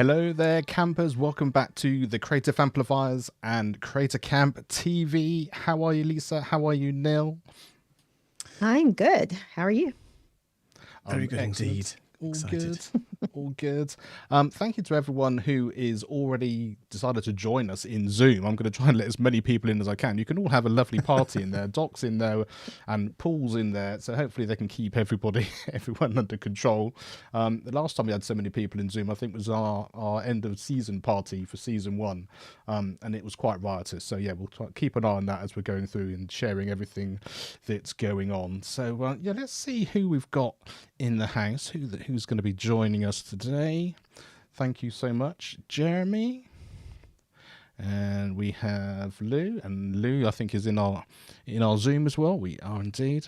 Hello there, campers. Welcome back to the Creative Amplifiers and Creator Camp TV. How are you, Lisa? How are you, Neil? I'm good. How are you? Very good indeed. All Excited. good. All good. Thank you to everyone who is already decided to join us in Zoom. I'm going to try and let as many people in as I can. You can all have a lovely party in there. Doc's in there and Paul's in there. So hopefully they can keep everyone under control. The last time we had so many people in Zoom, I think was our end of season party for season 1. And it was quite riotous. So yeah, we'll keep an eye on that as we're going through and sharing everything that's going on. So yeah, let's see who we've got in the house, who's going to be joining us today. Thank you so much, Jeremy. And we have Lou, and Lou I think is in our Zoom as well. We are indeed.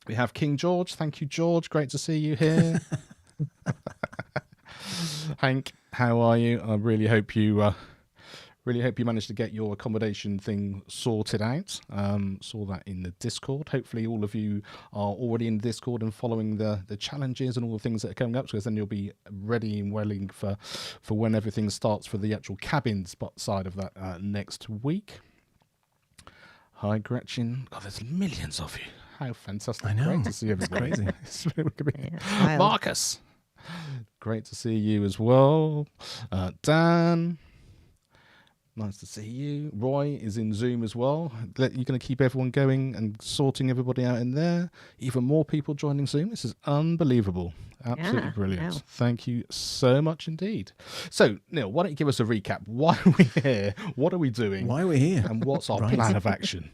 We have King George. Thank you, George. Great to see you here. Hank, how are you? I really hope you managed to get your accommodation thing sorted out. Saw that in the Discord. Hopefully all of you are already in the Discord and following the challenges and all the things that are coming up, because then you'll be ready and willing for when everything starts for the actual cabin spot side of that next week. Hi, Gretchen. God, there's millions of you. How fantastic. I know. Great to see everybody. It's crazy. Marcus. Great to see you as well. Dan. Nice to see you. Roy is in Zoom as well. You're going to keep everyone going and sorting everybody out in there. Even more people joining Zoom. This is unbelievable. Absolutely brilliant. Wow. Thank you so much indeed. So, Neil, why don't you give us a recap? Why are we here? What are we doing? Why are we here? And what's our plan of action?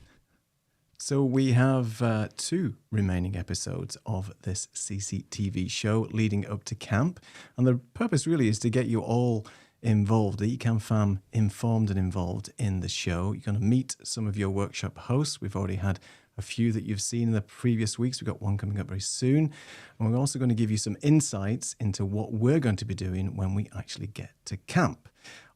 So we have 2 remaining episodes of this CCTV show leading up to camp. And the purpose really is to get you all involved, the Ecamm fam informed and involved in the show. You're going to meet some of your workshop hosts. We've already had a few that you've seen in the previous weeks. We've got one coming up very soon. And we're also going to give you some insights into what we're going to be doing when we actually get to camp.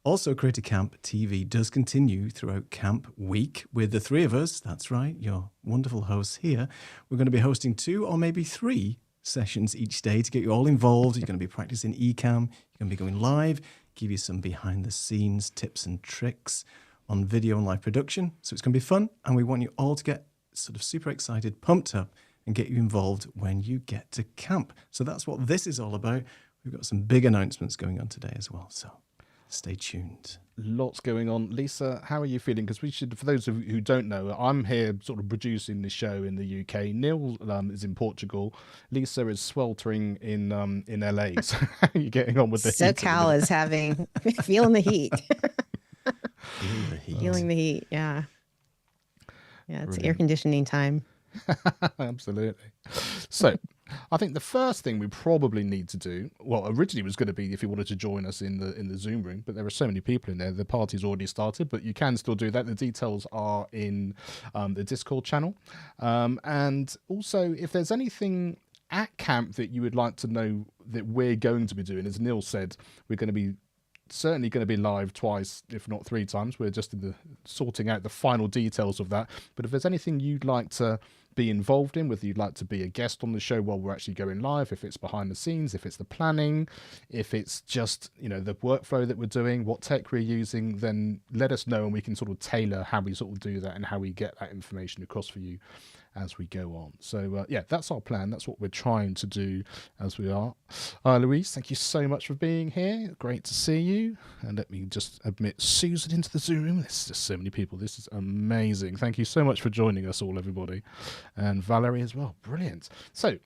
Also, Creative Camp TV does continue throughout Camp Week with the 3 of us. That's right, your wonderful hosts here. We're going to be hosting 2 or maybe 3 sessions each day to get you all involved. You're going to be practicing Ecamm. You're going to be going live, give you some behind the scenes tips and tricks on video and live production. So it's going to be fun, and we want you all to get sort of super excited, pumped up, and get you involved when you get to camp. So that's what this is all about. We've got some big announcements going on today as well, so stay tuned. Lots going on. Lisa, how are you feeling? Because we should, for those of you who don't know, I'm here sort of producing the show in the UK. Neil is in Portugal. Lisa is sweltering in LA. So how are you getting on with the heat? SoCal is feeling the heat. Feeling the heat. Yeah. Yeah, it's Brilliant. air conditioning time. Absolutely. So I think the first thing we probably need to do, well, originally was going to be if you wanted to join us in the Zoom room, but there are so many people in there. The party's already started, but you can still do that. The details are in the Discord channel. And also, if there's anything at camp that you would like to know that we're going to be doing, as Neil said, we're going to be certainly going to be live twice, if not 3 times. We're just in the sorting out the final details of that. But if there's anything you'd like to be involved in, whether you'd like to be a guest on the show while we're actually going live, if it's behind the scenes, if it's the planning, if it's just, the workflow that we're doing, what tech we're using, then let us know and we can sort of tailor how we sort of do that and how we get that information across for you as we go on. So yeah, that's our plan. That's what we're trying to do as we are. Louise, thank you so much for being here. Great to see you. And let me just admit Susan into the Zoom room. There's just so many people. This is amazing. Thank you so much for joining us all, everybody. And Valerie as well. Brilliant. So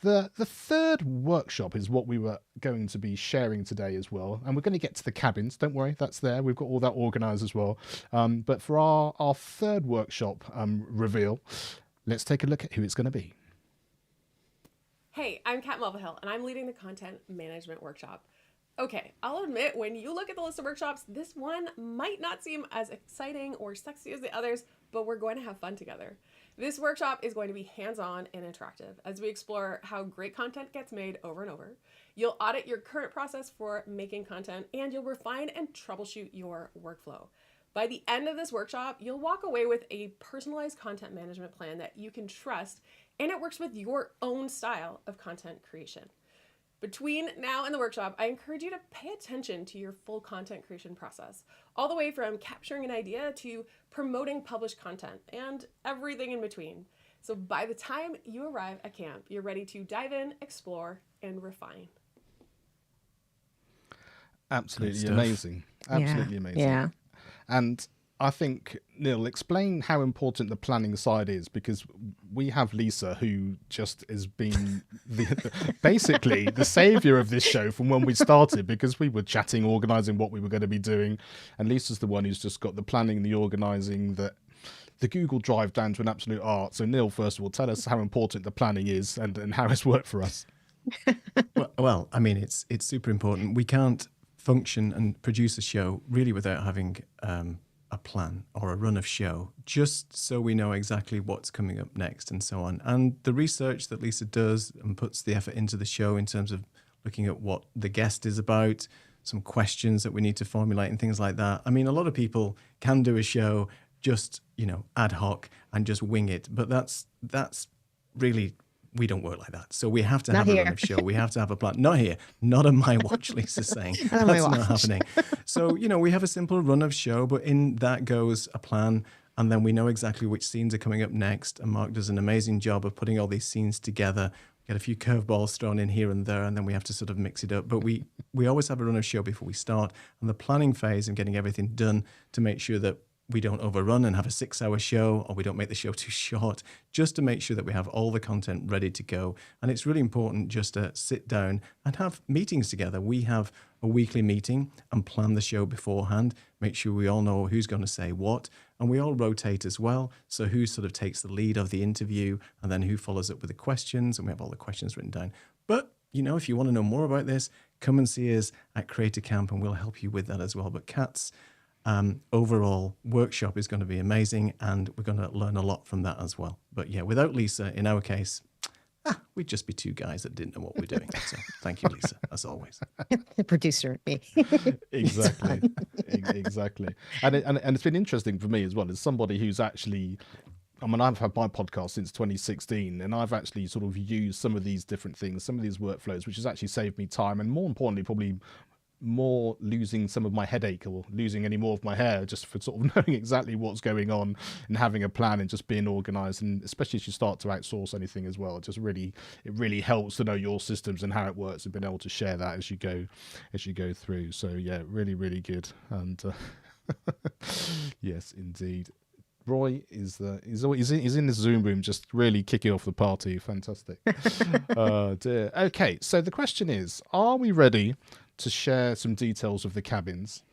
the third workshop is what we were going to be sharing today as well. And we're going to get to the cabins. Don't worry, that's there. We've got all that organised as well. But for our third workshop reveal, let's take a look at who it's going to be. Hey, I'm Kat Mulvihill, and I'm leading the Content Management Workshop. Okay, I'll admit, when you look at the list of workshops, this one might not seem as exciting or sexy as the others, but we're going to have fun together. This workshop is going to be hands-on and interactive as we explore how great content gets made over and over. You'll audit your current process for making content, and you'll refine and troubleshoot your workflow. By the end of this workshop, you'll walk away with a personalized content management plan that you can trust, and it works with your own style of content creation. Between now and the workshop, I encourage you to pay attention to your full content creation process, all the way from capturing an idea to promoting published content and everything in between. So by the time you arrive at camp, you're ready to dive in, explore, and refine. Absolutely stuff. amazing. Absolutely Yeah. amazing. Yeah. And I think, Neil, explain how important the planning side is, because we have Lisa, who just has been basically the savior of this show from when we started, because we were chatting, organizing what we were going to be doing. And Lisa's the one who's just got the planning, the organizing, the Google Drive down to an absolute art. So, Neil, first of all, tell us how important the planning is and how it's worked for us. Well, I mean, it's super important. We can't function and produce a show really without having a plan or a run of show, just so we know exactly what's coming up next and so on. And the research that Lisa does and puts the effort into the show in terms of looking at what the guest is about, some questions that we need to formulate and things like that. I mean, a lot of people can do a show just, ad hoc and just wing it, but that's really, we don't work like that. So we have to Not have a here. run of show. We have to have a plan. Not here. Not on my watch, Lisa's saying. Not on my That's not watch. happening. So, we have a simple run of show, but in that goes a plan. And then we know exactly which scenes are coming up next. And Mark does an amazing job of putting all these scenes together. Get a few curveballs thrown in here and there, and then we have to sort of mix it up. But we always have a run of show before we start. And the planning phase and getting everything done to make sure that we don't overrun and have a 6-hour show, or we don't make the show too short, just to make sure that we have all the content ready to go. And it's really important just to sit down and have meetings together. We have a weekly meeting and plan the show beforehand, make sure we all know who's going to say what, and we all rotate as well. So who sort of takes the lead of the interview, and then who follows up with the questions, and we have all the questions written down. But, if you want to know more about this, come and see us at Creative Camp, and we'll help you with that as well. But Kat's overall workshop is going to be amazing, and we're going to learn a lot from that as well. But yeah, without Lisa, in our case, we'd just be two guys that didn't know what we're doing. So thank you, Lisa, as always. The producer, me. Exactly. Exactly. And it's been interesting for me as well, as somebody who's actually, I've had my podcast since 2016, and I've actually sort of used some of these different things, some of these workflows, which has actually saved me time, and more importantly, probably more losing some of my headache or losing any more of my hair, just for sort of knowing exactly what's going on and having a plan and just being organized. And especially as you start to outsource anything as well, it really helps to know your systems and how it works, and being able to share that as you go through. So yeah, really, really good. And yes, indeed. Roy is in the Zoom room, just really kicking off the party. Fantastic. Oh dear. Okay, so the question is, are we ready to share some details of the cabins?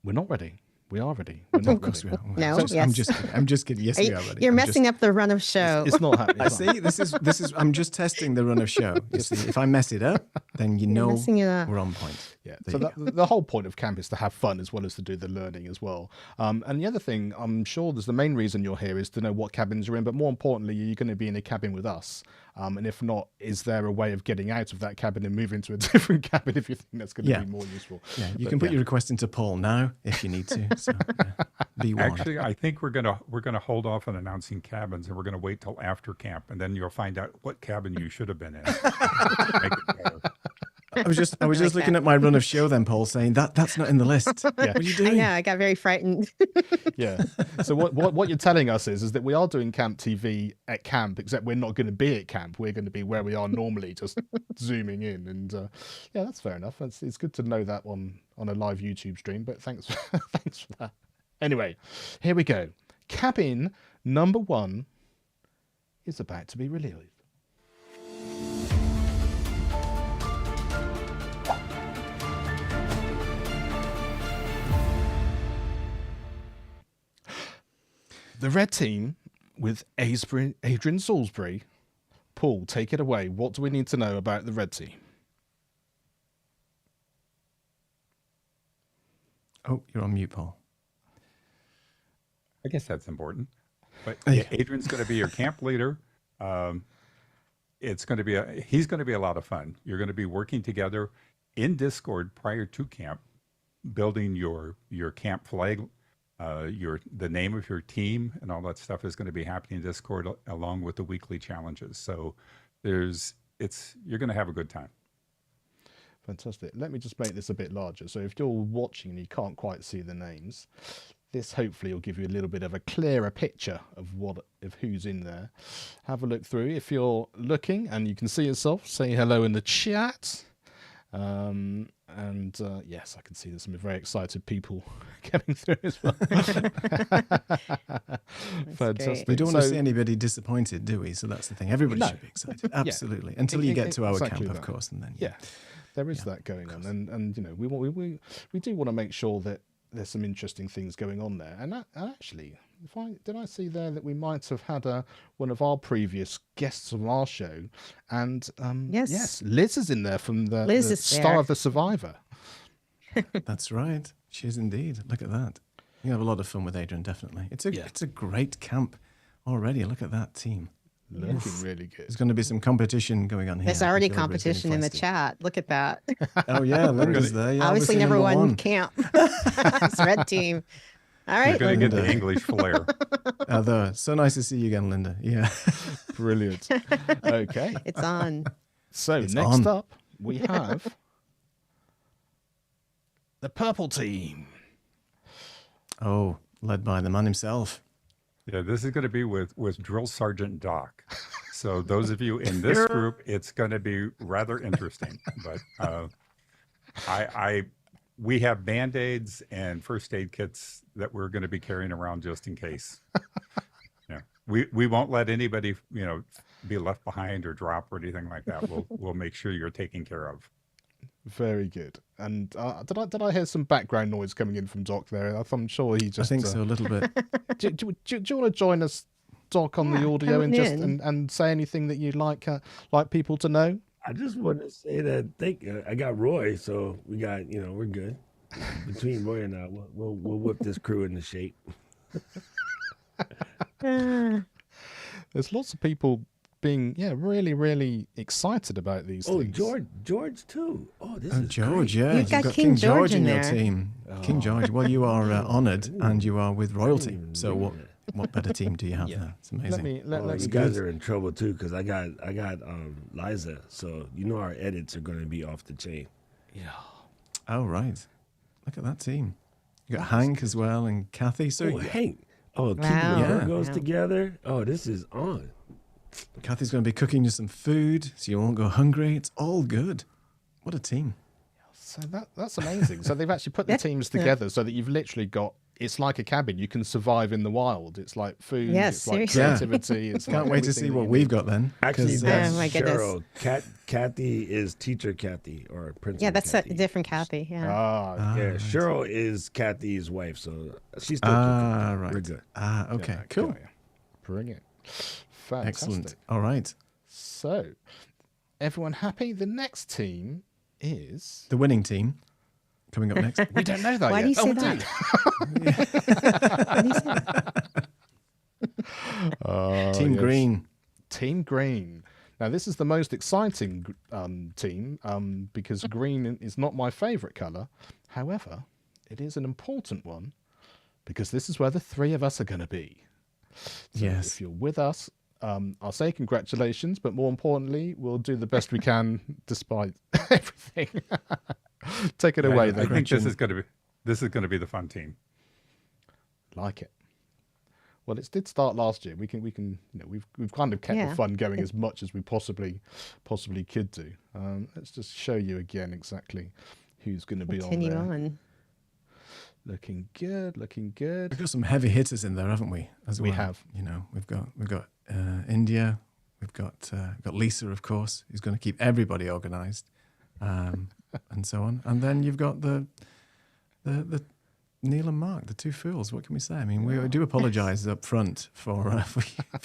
We're not ready. We are ready. We're not Of course ready. we are. No, I'm yes. just kidding. I'm just kidding. Yes, we are ready. You're I'm messing up the run of show. It's not happening. I It's not see. This is. I'm just testing the run of show. You see, if I mess it up, then you know messing it up. we're on point. Yeah, There so you the whole point of camp is to have fun as well as to do the learning as well. And the other thing, I'm sure there's the main reason you're here is to know what cabins you're in, but more importantly, you're going to be in a cabin with us. And if not, is there a way of getting out of that cabin and moving to a different cabin if you think that's going to Yeah. be more useful? Yeah, you But can put yeah. your request into Paul now if you need to. So, yeah, be warned. Actually, I think we're gonna hold off on announcing cabins, and we're gonna wait till after camp, and then you'll find out what cabin you should have been in. Make it better. I was just looking at my run of show then, Paul, saying that's not in the list. Yeah. What are you I doing? know. I got very frightened. Yeah. So what you're telling us is that we are doing camp TV at camp, except we're not going to be at camp. We're going to be where we are normally, just zooming in. And yeah, that's fair enough. It's good to know that on a live YouTube stream. But thanks thanks for that. Anyway, here we go. Cabin number 1 is about to be revealed. The red team with Adrian Salisbury. Paul, take it away. What do we need to know about the red team? Oh, you're on mute, Paul. I guess that's important. But Yeah. Adrian's going to be your camp leader. It's going to be he's going to be a lot of fun. You're going to be working together in Discord prior to camp, building your camp flag, the name of your team, and all that stuff is going to be happening in Discord along with the weekly challenges. So there's you're going to have a good time. Fantastic. Let me just make this a bit larger. So if you're watching and you can't quite see the names, this hopefully will give you a little bit of a clearer picture of who's in there. Have a look through. If you're looking and you can see yourself, say hello in the chat. Yes, I can see there's some very excited people coming through as well. Fantastic. We don't want to see anybody disappointed, do we? So that's the thing. Everybody No. should be excited. Absolutely. Until you get to our exactly camp, of that. course, and then Yeah, there is that going on, and you know we do want to make sure that there's some interesting things going on there. And actually, did I see there that we might have had one of our previous guests on our show, and yes, Liz is in there from the Star there. of the Survivor. That's right. She is indeed. Look at that. You have a lot of fun with Adrian, definitely. It's a great camp already. Look at that team. Looking really good. There's going to be some competition going on here. There's already I feel everybody's getting competition in the feisty. chat. Look at that. Oh, yeah. Linda's there. Yeah, Obviously, number one camp. It's red team. All You're right. going to get Linda. the English flair. So nice to see you again, Linda. Yeah. Brilliant. Okay, It's on. so It's next on. up we have the purple team. Oh, led by the man himself. Yeah, this is going to be with Drill Sergeant Doc. So those of you in this group, it's going to be rather interesting. But we have Band-Aids and first aid kits that we're going to be carrying around just in case. Yeah, we won't let anybody, be left behind or drop or anything like that. We'll make sure you're taken care of. Very good. And did I hear some background noise coming in from Doc there? I'm sure he just. I think so, a little bit. Do you want to join us, Doc, on the audio and just and say anything that you'd like people to know? I just want to say that I got Roy, so we got we're good. Between Roy and I, we'll whip this crew into shape. There's lots of people being really, really excited about these Oh, things. George too. Oh, this Oh, is George, great. yeah. You've got King George in your there. team. King George. Well, you are honoured and you are with royalty. So what better team do you have there? It's amazing. Let's You guys are in trouble too, because I got Liza, so our edits are going to be off the chain. Oh, right. Look at that team. You got Hank as well and Kathy. So Oh, Hank. Oh, keeping Wow. the Yeah. Virgos Wow. together. Oh, this is on. Kathy's going to be cooking you some food so you won't go hungry. It's all good. What a team. So that's amazing. So they've actually put the teams together so that you've literally got. It's like a cabin. You can survive in the wild. It's like food. Yes, it's like seriously. creativity. It's Can't like wait to everything see that what you we've need. got then. Actually, 'cause, that's Oh, my goodness. Cheryl. Kathy is teacher Kathy or principal. Yeah, that's a Kathy. different Kathy. Yeah. Ah, Yeah, right. Cheryl is Kathy's wife, so she's still cooking. right. We're good. Okay, yeah, cool. got you. Brilliant. Fantastic. Excellent. All right. So, everyone happy? The next team is. The winning team coming up next. We don't know that Why yet. do you say we that? Why do you say that? do. Team yes. Green. Team Green. Now, this is the most exciting team because green is not my favourite colour. However, it is an important one because this is where the three of us are going to be. So Yes. if you're with us, I'll say congratulations, but more importantly, we'll do the best we can despite everything. Take it away, I then. think this is going to be the fun team. Like it. Well, it did start last year. We can we've kind of kept the fun going as much as we possibly could do. Let's just show you again exactly who's going to be Continue on there. on. Looking good, looking good. We've got some heavy hitters in there, haven't we? As We well. have. We've got India. We've got Lisa, of course, who's going to keep everybody organised, and so on. And then you've got the Neil and Mark, the two fools. What can we say? I mean, we do apologise up front for if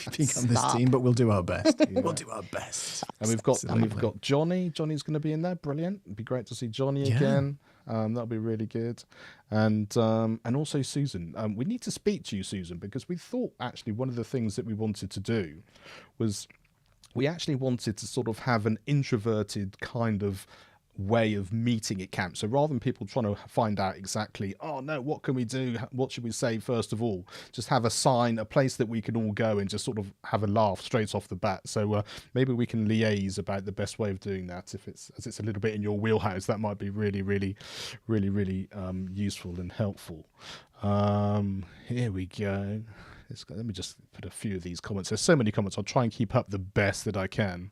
you being on this Stop. team, but we'll do our best. We'll do our best. And we've got Absolutely. Johnny. Johnny's going to be in there. Brilliant. It'd be great to see Johnny Yeah. again. That'll be really good. And also Susan. We need to speak to you, Susan, because we thought actually one of the things that we wanted to do was we actually wanted to sort of have an introverted kind of way of meeting at camp. So rather than people trying to find out exactly, oh no, what can we do? What should we say first of all? Just have a sign, a place that we can all go and just sort of have a laugh straight off the bat. So maybe we can liaise about the best way of doing that. If it's a little bit in your wheelhouse, that might be really useful and helpful. Here we go. Let me just put a few of these comments. There's so many comments. I'll try and keep up the best that I can.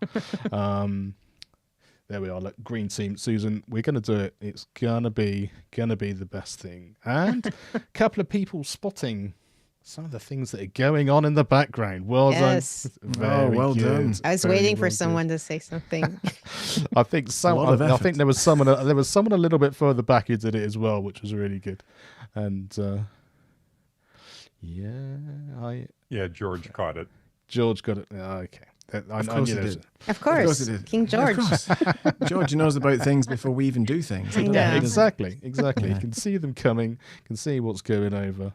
There we are. Look, green team, Susan. We're gonna do it. It's gonna be the best thing. And a couple of people spotting some of the things that are going on in the background. Well Yes. done. Very well good. done. I was Very waiting for well someone to say something. done. I think lot of I effort. think there was someone a little bit further back who did it as well, which was really good. And Yeah, George caught it. George got it. Okay. I course knew he there was- did. Of course. it is. King George. Of course. George knows about things before we even do things. I know. Yeah, Yeah. exactly. Yeah. You can see them coming. You can see what's going over.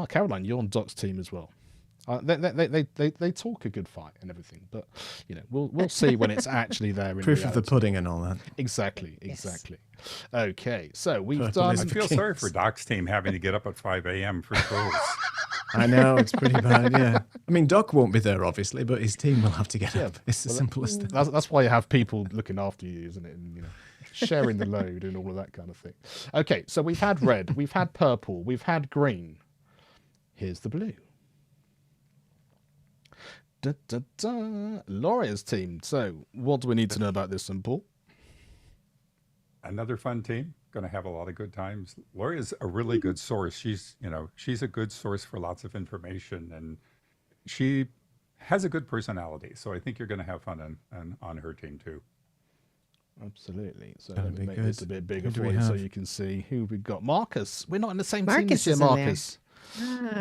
Caroline, you're on Doc's team as well. They talk a good fight and everything, but we'll see when it's actually there. In Proof of the reality. pudding and all that. Exactly. Yes. Okay, so we've Purple done. is I the feel sorry kings. for Doc's team having to get up at 5 a.m. for trolls. I know, it's pretty bad, yeah. I mean, Doc won't be there, obviously, but his team will have to get Yeah, up. It's the simplest thing. That's why you have people looking after you, isn't it? And sharing the load and all of that kind of thing. Okay, so we've had red, we've had purple, we've had green. Here's the blue. Lauria's team. So, what do we need to know about this one, Paul? Another fun team. Going to have a lot of good times. Lori's a really good source. She's a good source for lots of information, and she has a good personality. So I think you're going to have fun on her team too. Absolutely. So That'd let me be make good. this a bit bigger Who do for we you so have? you can see who we've got. Marcus. We're not in the same team Marcus this year, is in there. Marcus.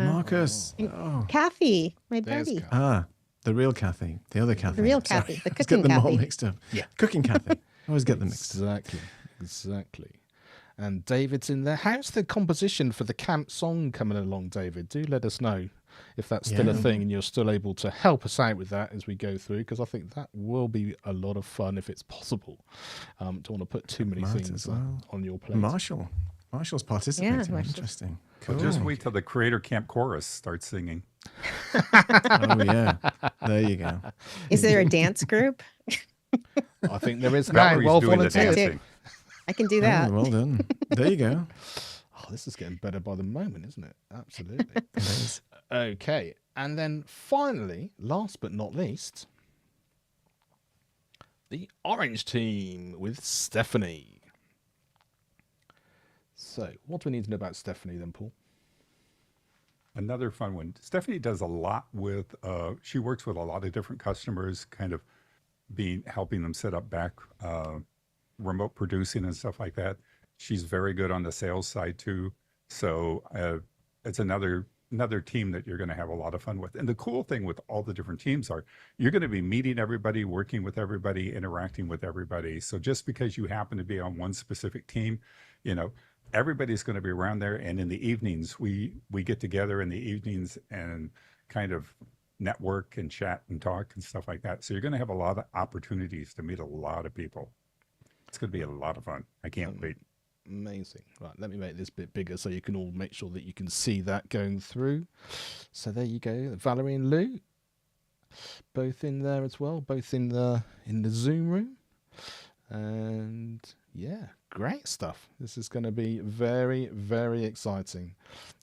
Marcus. Oh. Kathy, my There's buddy. Kathy. The real Kathy. The other Kathy. The real Sorry. Kathy, the Let's cooking get them all Kathy. mixed up. Yeah. Cooking Kathy. I always get them mixed up. Exactly. And David's in there. How's the composition for the camp song coming along, David? Do let us know if that's still a Yeah. thing and you're still able to help us out with that as we go through, because I think that will be a lot of fun if it's possible. Don't want to put too many Matt things as well. on your plate. Marshall's participating. Marshall. Interesting. But Cool. just wait till the Creator Camp chorus starts singing. Oh, yeah. There you go. Is there a dance group? I think there is now. Valerie's Well doing the volunteered. dancing. I can do that. Oh, well done. There you go. Oh, this is getting better by the moment, isn't it? Absolutely. It is. Okay. And then finally, last but not least, the orange team with Stephanie. So, what do we need to know about Stephanie then, Paul? Another fun one. Stephanie does a lot with, she works with a lot of different customers, kind of helping them set up back remote producing and stuff like that. She's very good on the sales side too. So it's another team that you're going to have a lot of fun with. And the cool thing with all the different teams are you're going to be meeting everybody, working with everybody, interacting with everybody. So just because you happen to be on one specific team, everybody's going to be around there. And in the evenings, we get together in the evenings and kind of network and chat and talk and stuff like that. So you're going to have a lot of opportunities to meet a lot of people. It's going to be a lot of fun. I can't wait. Amazing. Right, let me make this bit bigger so you can all make sure that you can see that going through. So there you go. Valerie and Lou, both in there as well, both in the Zoom room. And yeah, great stuff. This is going to be very, very exciting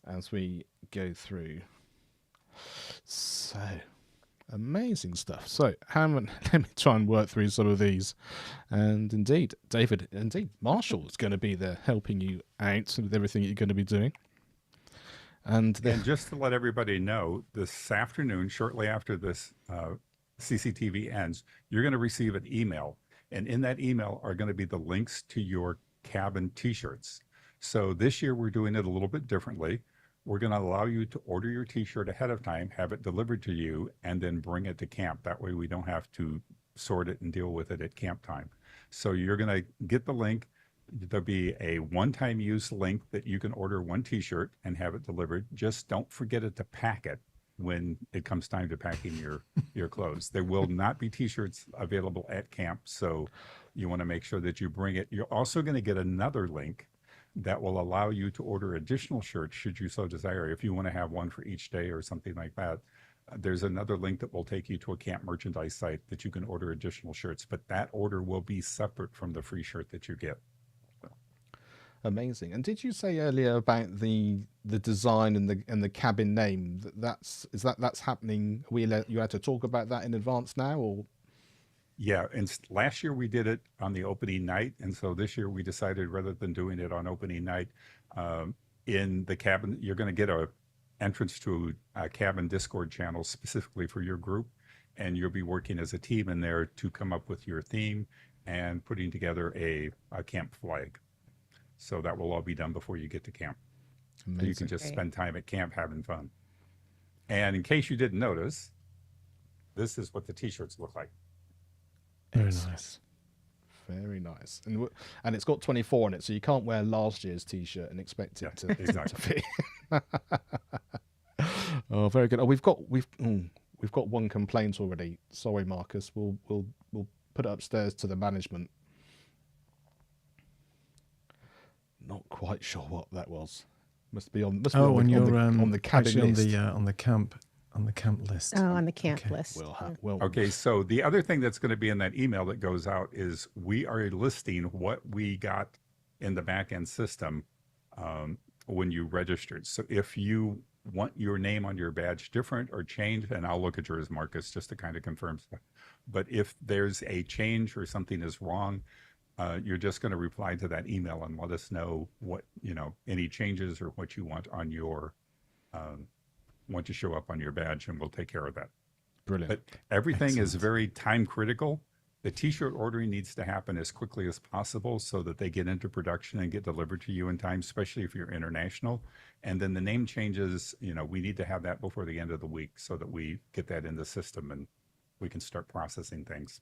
as we go through. So amazing stuff. So let me try and work through some of these. And indeed, David, Marshall is going to be there helping you out with everything that you're going to be doing. And just to let everybody know, this afternoon, shortly after this CCTV ends, you're going to receive an email. And in that email are going to be the links to your cabin t-shirts. So this year we're doing it a little bit differently. We're going to allow you to order your t-shirt ahead of time, have it delivered to you, and then bring it to camp. That way we don't have to sort it and deal with it at camp time. So you're going to get the link. There'll be a one-time use link that you can order one t-shirt and have it delivered. Just don't forget it to pack it, when it comes time to packing your clothes. There will not be t-shirts available at camp, so you want to make sure that you bring it. You're also going to get another link that will allow you to order additional shirts should you so desire. If you want to have one for each day or something like that, there's another link that will take you to a camp merchandise site that you can order additional shirts, but that order will be separate from the free shirt that you get. Amazing. And did you say earlier about the design and the cabin name? That's happening? You had to talk about that in advance now, or? Yeah, and last year we did it on the opening night, and so this year we decided rather than doing it on opening night, in the cabin, you're going to get a entrance to a cabin Discord channel specifically for your group, and you'll be working as a team in there to come up with your theme and putting together a camp flag. So that will all be done before you get to camp. So you can just spend time at camp having fun. And in case you didn't notice, this is what the t-shirts look like. Very nice. Very nice. And it's got 24 on it, so you can't wear last year's t-shirt and expect it to Exactly. fit. Oh, very good. Oh, we've got one complaint already. Sorry, Marcus. We'll put it upstairs to the management. Not quite sure what that was. Must be on the cabin list. On the camp list. Oh, on the camp list. Okay, so the other thing that's going to be in that email that goes out is we are listing what we got in the back end system when you registered. So if you want your name on your badge different or changed, and I'll look at yours, Marcus, just to kind of confirm stuff. But if there's a change or something is wrong, you're just going to reply to that email and let us know what, any changes or what you want on your, want to show up on your badge, and we'll take care of that. Brilliant. But everything is very time critical. The t-shirt ordering needs to happen as quickly as possible so that they get into production and get delivered to you in time, especially if you're international. And then the name changes, we need to have that before the end of the week so that we get that in the system and we can start processing things.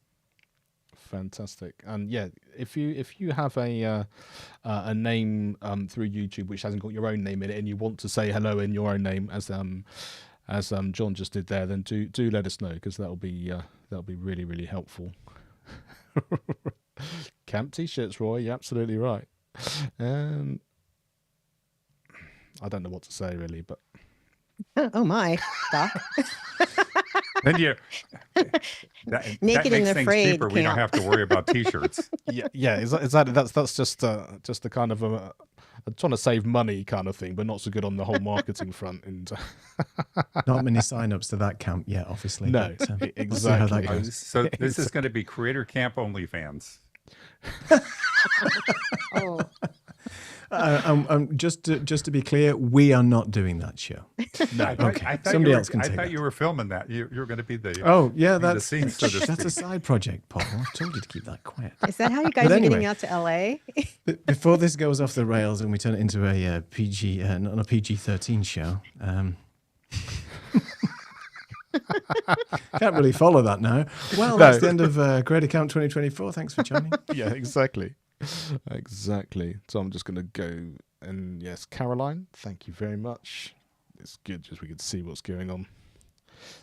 Fantastic. And yeah, if you have a name through YouTube which hasn't got your own name in it, and you want to say hello in your own name, as John just did there, then do let us know, because that'll be really, really helpful. Camp t-shirts, Roy. You're absolutely right. I don't know what to say really, but Oh my, Doc. Then Naked that makes and things afraid cheaper. We don't camp. have to worry about t-shirts. yeah, exactly. That's just a kind of a trying to save money kind of thing, but not so good on the whole marketing front. And Not many sign-ups to that camp yet, obviously. No, but, exactly. we'll see how that goes. So this is going to be Creator Camp OnlyFans. Oh, Just to be clear, we are not doing that show. no, Okay, somebody else can I take thought that. you were filming that. You were going to be the Oh, yeah, the that's scenes, so to that's a speak. side project, Paul. I told you to keep that quiet. is that how you guys But are getting anyway. out to LA? Before this goes off the rails and we turn it into a PG, not a PG-13 show, can't really follow that now. Well, that's the end of Creative Camp 2024. Thanks for joining. yeah, exactly. So I'm just going to go, and yes, Caroline, thank you very much. It's good just we can see what's going on.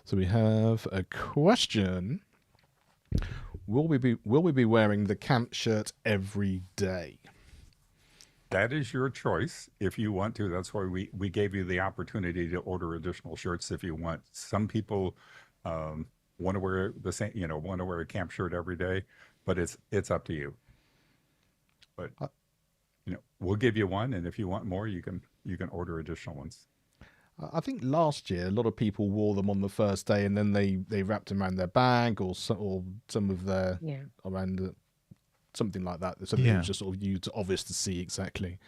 So we have a question: Will we be wearing the camp shirt every day? That is your choice if you want to. That's why we gave you the opportunity to order additional shirts if you want. Some people want to wear the same, want to wear a camp shirt every day, but it's up to you. But we'll give you one, and if you want more, you can order additional ones. I think last year a lot of people wore them on the first day, and then they wrapped them around their bag or some of their around something like that. So it was just sort of obvious to see exactly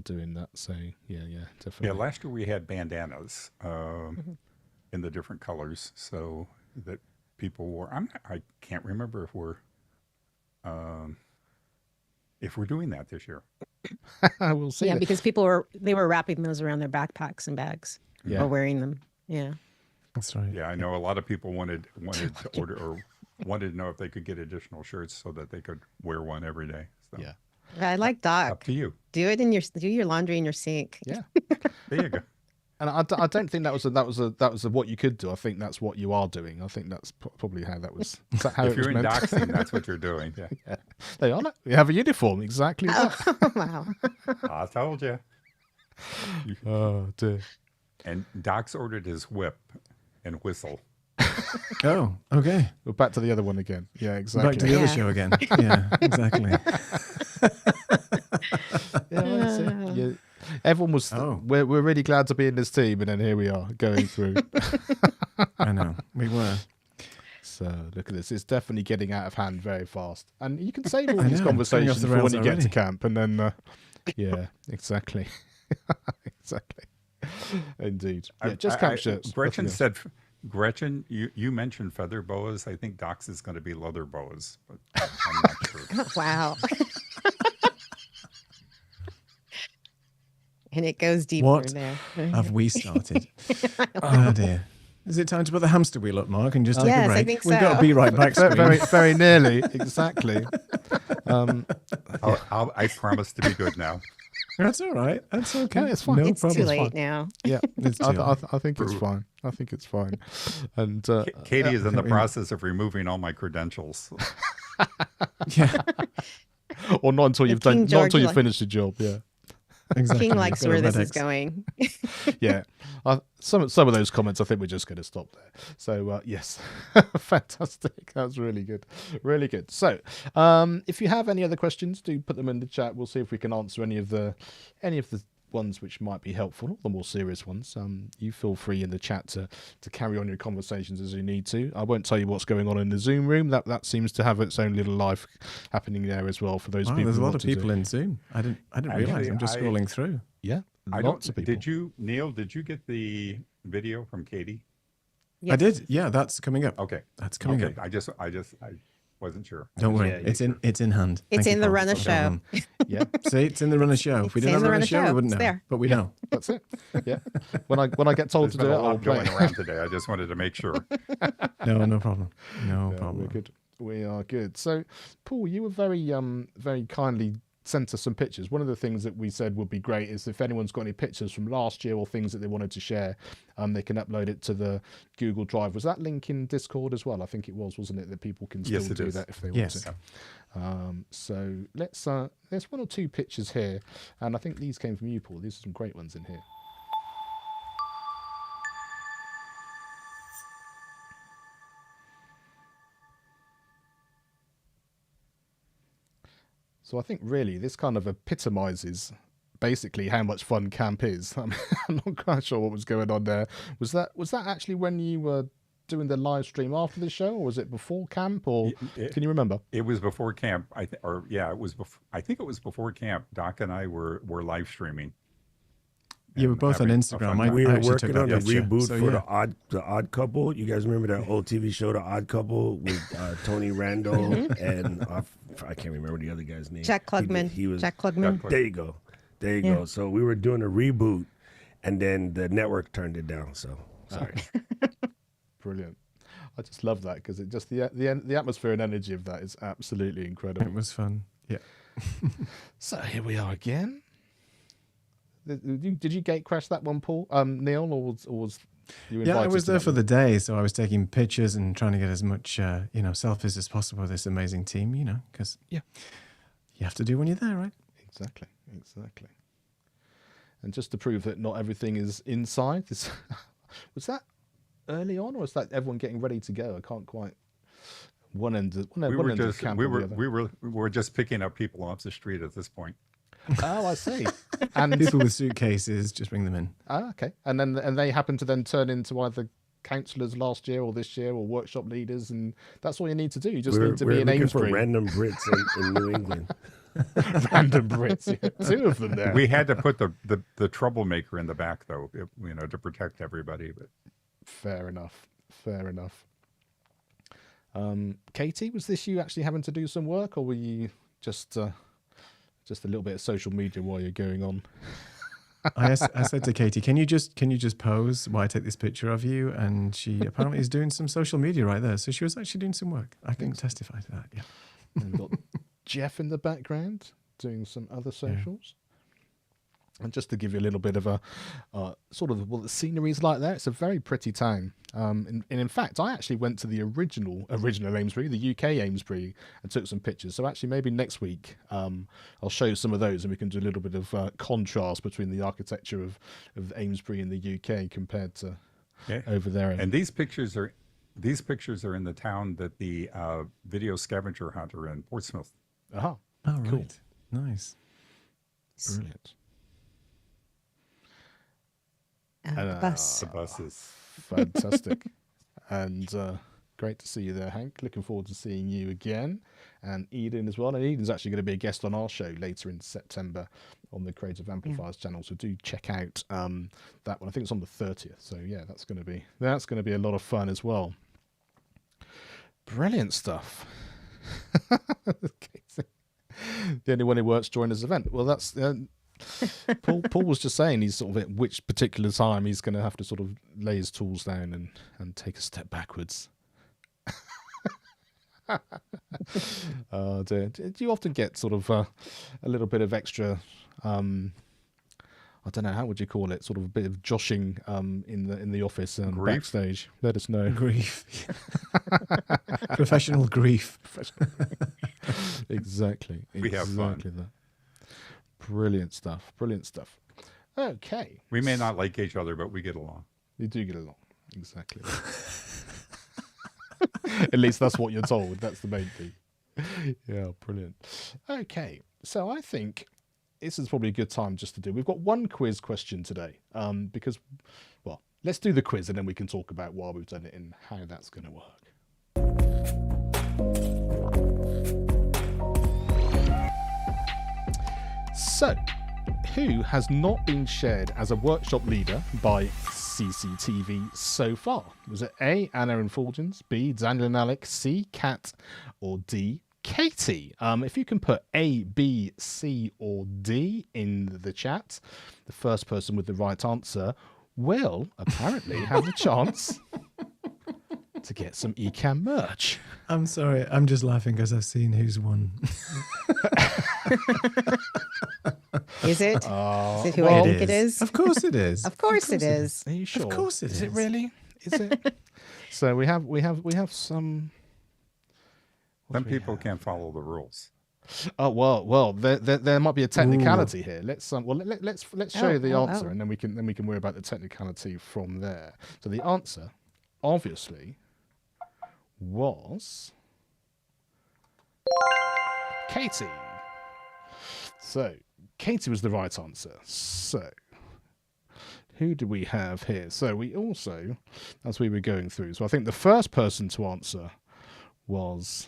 doing that. So yeah, definitely. Yeah, last year we had bandanas in the different colors, so that people wore. I can't remember if we're doing that this year. We'll see. Yeah, because people were wrapping those around their backpacks and bags Yeah. or wearing them. Yeah. That's right. Yeah, I know a lot of people wanted to order or wanted to know if they could get additional shirts so that they could wear one every day. So, Yeah. I like up Doc. to you. Do your laundry in your sink. Yeah. There you go. And I don't think that was what you could do. I think that's what you are doing. I think that's probably how that was. Is that how If it was you're in meant? doxing, that's what you're doing. Yeah. Yeah. They are. You have a uniform. Exactly that. Oh, wow. I told you. Oh dear. And Doc's ordered his whip and whistle. Oh, okay. We're back to the other one again. Yeah, exactly. Back to the other Yeah. show again. Yeah, exactly. Yeah, that's it. Yeah. Everyone was. Oh. We're really glad to be in this team, and then here we are going through. I know. We were. So look at this. It's definitely getting out of hand very fast, and you can save all I these know, it's going off conversations the for when rails you get to already. camp, and then yeah, exactly, exactly, indeed. Yeah, just camp shirts. Gretchen nothing else. said, Gretchen, you mentioned feather boas. I think Doc's is going to be leather boas, but I'm not sure. Wow. And it goes deeper What there. have we started? Oh dear. Is it time to put the hamster wheel up, Mark, and just take Yes, a I break? think We've got so. to be right back. very, Screen. very nearly, exactly. I promise to be good now. That's all right. That's okay. Yeah, it's fine. No It's problem. too late now. Yeah, It's I, too I, late. I think it's fine. I think it's fine. And Katie is in the I mean- process of removing all my credentials. Yeah, or not until you've King done, not until George you've like- finished the job. Yeah, exactly. King likes Got where a this red is X. going. yeah. Some of those comments, I think we're just going to stop there. So yes, fantastic. That was really good, really good. So if you have any other questions, do put them in the chat. We'll see if we can answer any of the ones which might be helpful, the more serious ones. You feel free in the chat to carry on your conversations as you need to. I won't tell you what's going on in the Zoom room. That seems to have its own little life happening there as well for those Wow, people. there's a who lot want of to do- people in Zoom. I didn't Actually, realize. I'm just I- scrolling through. Yeah, I lots don't. of people. Did you, Neil? Did you get the video from Katie? I did. Yeah, that's coming up. Okay. That's coming Okay. up. I wasn't sure. Don't worry. Yeah, it's in hand. It's Thank you, in the Paul. run of No show. problem. Yeah, See, it's in the run of show. If we It's didn't in have the a run run of of show, we show. wouldn't It's know. there. But we know. that's it. Yeah, when I get told There's to been do it, a lot I'll play. going around today. I just wanted to make sure. No problem. No Yeah, problem. we're good. We are good. So, Paul, you were very kindly sent us some pictures. One of the things that we said would be great is if anyone's got any pictures from last year or things that they wanted to share, they can upload it to the Google Drive. Was that link in Discord as well? I think it was, wasn't it? That people can still Yes, it do is. that if they Yes. want to. So there's one or two pictures here, and I think these came from you, Paul. These are some great ones in here. So I think really this kind of epitomizes basically how much fun camp is. I'm not quite sure what was going on there. Was that actually when you were doing the live stream after the show, or was it before camp, or can you remember? It was before camp. It was. I think it was before camp. Doc and I were live streaming. You were And both on having a Instagram. fun I time. We were actually took working that on a picture. reboot So, for yeah. the Odd Couple. You guys remember that old TV show, The Odd Couple, with Tony Randall and I can't remember the other guy's name. Jack Klugman. He was. Jack Klugman. There you go. There you go. So we were doing a reboot, and then the network turned it down. So sorry. Brilliant. I just love that because it just the atmosphere and energy of that is absolutely incredible. It was fun. Yeah. So here we are again. Did you gate crash that one, Paul? Neil, or was you invited? Yeah, I was to there that for one? the day, so I was taking pictures and trying to get as much, selfies as possible with this amazing team, because Yeah. you have to do when you're there, right? Exactly. And just to prove that not everything is inside, was that early on, or was that everyone getting ready to go? I can't quite. One end of camp or the other. We were just picking up people off the street at this point. Oh, I see. And People with suitcases, just bring them in. okay, and they happen to then turn into either counsellors last year or this year or workshop leaders, and that's all you need to do. You just need to be We're an looking for Amesbury. random Brits in New England. Random Brits. Yeah, two of them there. We had to put the troublemaker in the back, though, to protect everybody. But Fair enough. Katie, was this you actually having to do some work, or were you just a little bit of social media while you're going on? I said to Katie, can you just pose while I take this picture of you? And she apparently is doing some social media right there. So she was actually doing some work. I can testify to that. Yeah. And we've got Jeff in the background doing some other socials. And just to give you a little bit of a sort of what the scenery is like there, it's a very pretty town. And in fact, I actually went to the original Amesbury, the UK Amesbury, and took some pictures. So actually, maybe next week I'll show you some of those, and we can do a little bit of contrast between the architecture of Amesbury in the UK compared to over there. And these pictures are in the town that the video scavenger hunt are in Portsmouth. Aha, Oh, cool. right. Nice. Brilliant. The bus. The buses. Fantastic. And great to see you there, Hank. Looking forward to seeing you again. And Eden as well. And Eden's actually going to be a guest on our show later in September on the Creative Amplifiers channel. So do check out that one. I think it's on the 30th. So yeah, that's going to be a lot of fun as well. Brilliant stuff. The only one who works during this event. Well, that's Paul was just saying he's sort of at which particular time he's going to have to sort of lay his tools down and take a step backwards. Do you often get sort of a little bit of extra, I don't know, how would you call it, sort of a bit of joshing in the office and Grief? backstage? Let us know. Grief. Professional grief. Exactly. We have fun. Exactly that. Brilliant stuff. Brilliant stuff. Okay. We may not like each other, but we get along. You do get along. Exactly. At least that's what you're told. That's the main thing. Yeah, brilliant. Okay. So I think this is probably a good time just to do. We've got one quiz question today. Because, well, let's do the quiz and then we can talk about why we've done it and how that's going to work. So, who has not been shared as a workshop leader by CCTV so far? Was it A, Anna and Fulgens, B, Daniel and Alec, C, Kat, or D, Katie? If you can put A, B, C, or D in the chat, the first person with the right answer will apparently have the chance to get some Ecamm merch. I'm sorry. I'm just laughing because I've seen who's won. Is it? Is it who well, I think it is? Of course it is. Of course it is. Are you sure? Of course it is. Is it really? Is it? So we have some. Some people can't follow the rules. Oh well. There might be a technicality here. Let's show you the answer, and then we can worry about the technicality from there. So the answer, obviously, was Katie. So Katie was the right answer. So who do we have here? So we also, as we were going through, so I think the first person to answer was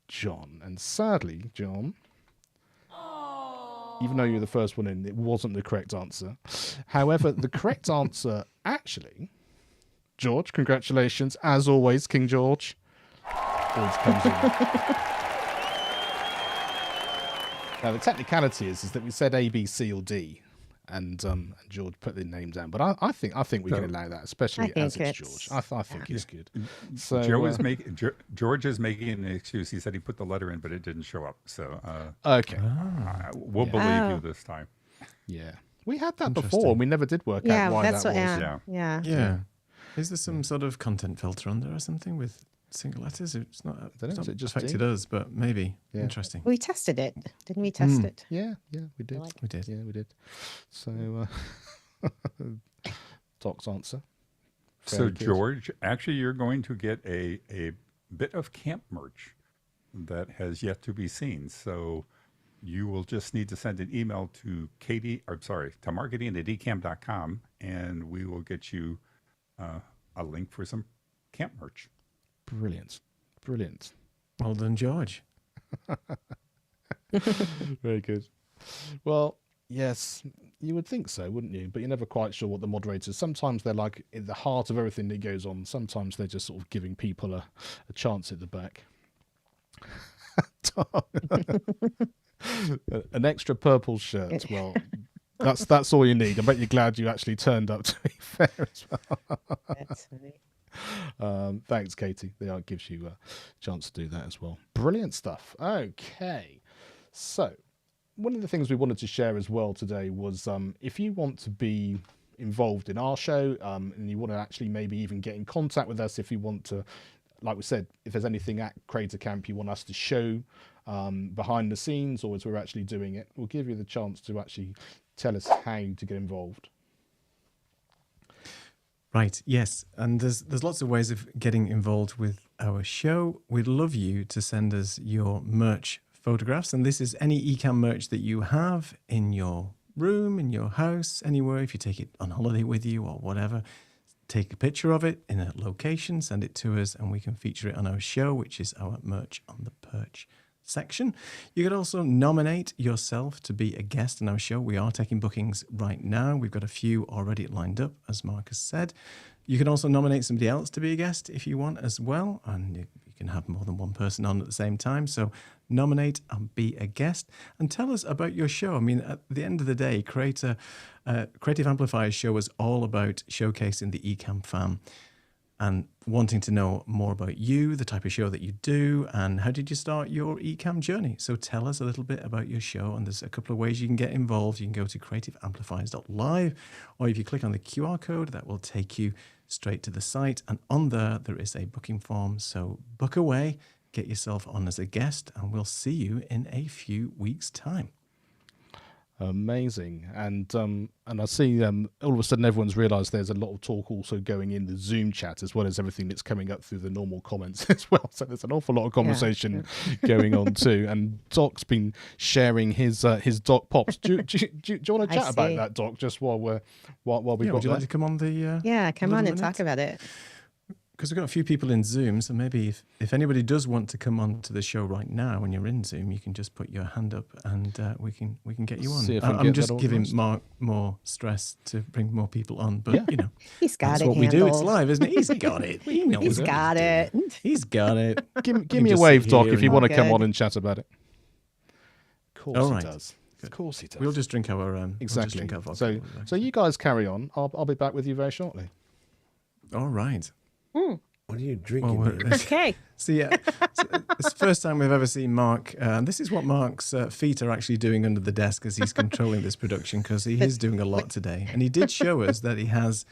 John. And sadly, John, even though you're the first one in, it wasn't the correct answer. However, the correct answer, actually, George, congratulations. As always, King George. Always comes in. Now, the technicality is that we said A, B, C, or D, and George put the name down. But I think we can allow that, especially as it's George. I think it's good. So George is making an excuse. He said he put the letter in, but it didn't show up. So okay, we'll believe you this time. Yeah, we had that before, and we never did work out why that was. Yeah. Is there some sort of content filter on there or something with single letters? It's not. I don't know. Is it just affected D? us, but maybe. Yeah. Interesting. We tested it. Didn't we test it? Yeah, we did. We did. Yeah, we did. So, Doc's answer. So, Very good. George, actually, you're going to get a bit of camp merch that has yet to be seen. So, you will just need to send an email to marketing@ecamm.com, and we will get you a link for some camp merch. Brilliant. Well done, George. Very good. Well, yes, you would think so, wouldn't you? But you're never quite sure what the moderators. Sometimes they're like in the heart of everything that goes on. Sometimes they're just sort of giving people a chance at the back. An extra purple shirt. Well, that's all you need. I bet you're glad you actually turned up, to be fair as well. That's right. Thanks, Katie. That gives you a chance to do that as well. Brilliant stuff. Okay. So one of the things we wanted to share as well today was if you want to be involved in our show and you want to actually maybe even get in contact with us, if you want to, like we said, if there's anything at Creative Camp you want us to show behind the scenes or as we're actually doing it, we'll give you the chance to actually tell us how to get involved. Right, yes. And there's lots of ways of getting involved with our show. We'd love you to send us your merch photographs. And this is any Ecamm merch that you have in your room, in your house, anywhere. If you take it on holiday with you or whatever, take a picture of it in a location, send it to us, and we can feature it on our show, which is our Merch on the Perch section. You could also nominate yourself to be a guest on our show. We are taking bookings right now. We've got a few already lined up, as Marcus said. You can also nominate somebody else to be a guest if you want as well, and you can have more than one person on at the same time. So nominate and be a guest and tell us about your show. I mean, at the end of the day, Creative Amplifiers show is all about showcasing the Ecamm fam and wanting to know more about you, the type of show that you do, and how did you start your Ecamm journey. So tell us a little bit about your show, and there's a couple of ways you can get involved. You can go to creativeamplifiers.live, or if you click on the QR code, that will take you straight to the site, and on there is a booking form. So book away, get yourself on as a guest, and we'll see you in a few weeks' time. Amazing. And I see all of a sudden everyone's realised there's a lot of talk also going in the Zoom chat as well as everything that's coming up through the normal comments as well. So there's an awful lot of conversation going on too. And Doc's been sharing his Doc Pops. Do you want to chat about that, Doc, just while we've got would you like to come on the Yeah, come on and talk about it. Because we've got a few people in Zoom, so maybe if anybody does want to come on to the show right now when you're in Zoom, you can just put your hand up and we can get you on. I'm just giving Mark more stress to bring more people on, but you know, he's got that's it what handled. we do. It's live, isn't it? He's got it. He knows He's it. got it. He's got it. Give me a wave, Doc, if you want to come Good. on and chat about it. Of course All he right. does. Of course he does. We'll just drink our Exactly. We'll just drink our vodka. So you guys carry on. I'll be back with you very shortly. All right. What are you drinking? Well, man? Okay. See, it's the first time we've ever seen Mark. This is what Mark's feet are actually doing under the desk as he's controlling this production, because he is doing a lot today. And he did show us that he has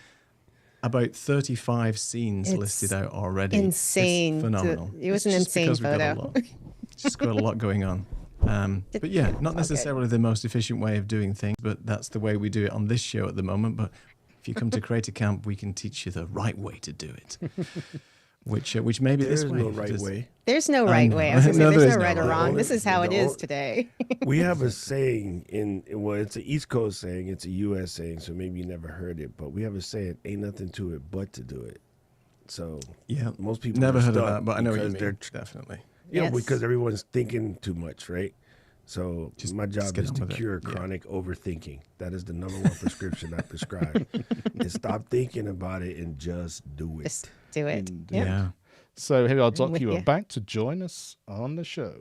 about 35 scenes It's listed out already. insane. It's phenomenal. It was It's an just insane because we've got a photo. lot. Just got a lot going on. But yeah, not necessarily the most efficient way of doing things, but that's the way we do it on this show at the moment. But if you come to Creative Camp, we can teach you the right way to do it. Which maybe There's this way. no right way. There's no right know. way. I was gonna say, No, there's there's no no right or right wrong. way. This is how it The is only- today. We have a saying it's an East Coast saying, it's a U.S. saying, so maybe you never heard it, but we have a saying, ain't nothing to it but to do it. So Yeah, most people never are heard of stuck that, but I know what you because mean. they're Definitely. Yes. because everyone's thinking too much, right? So my job get is on to with it. cure Yeah. chronic overthinking. That is the number one prescription I prescribe. Is stop thinking about it and just do it. Just do it. Indeed. Yeah. So here we are, Doc. with You are you. back to join us on the show.